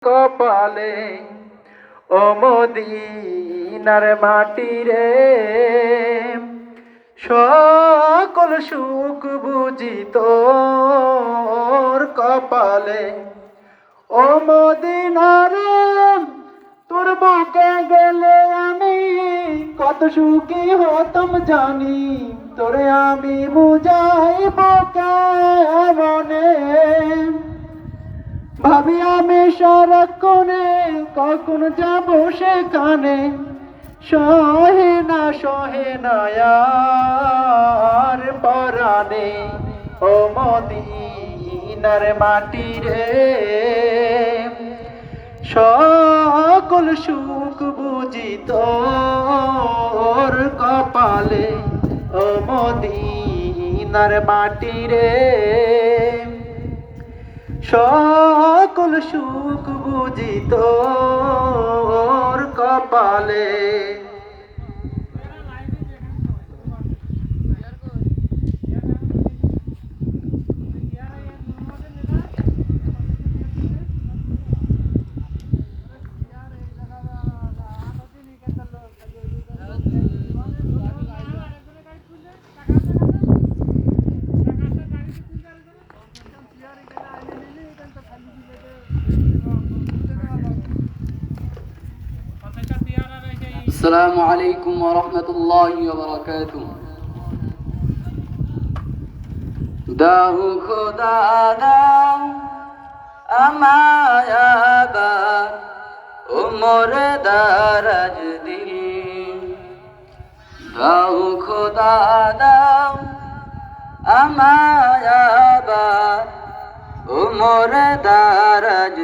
কপালে ও মদিনার মাটি রে, সকল সুখ বুঝি তোর কপালে। ও মদিনার তোর বুকে গেলে আমি কত সুখী হতাম জানি, তোরে আমি বুঝাইব কেমনে। ভাবি আমি সারাক্ষণে কখন যাব সেখানে, সহে না আর পরাণে। ও মদিনার মাটি রে, সকল সুখ বুঝি তোর কপালে। ও মদিনার মাটি রে, সকল সুখ বুঝি তোর কপালে। আসসালামু আলাইকুম ওয়া রাহমাতুল্লাহি ওয়া বারাকাতুহু। দাও খোদা দাও আমায় আবার ওমর দারাজ দিল। দাও খোদা দাও আমায় আবার ওমর দারাজ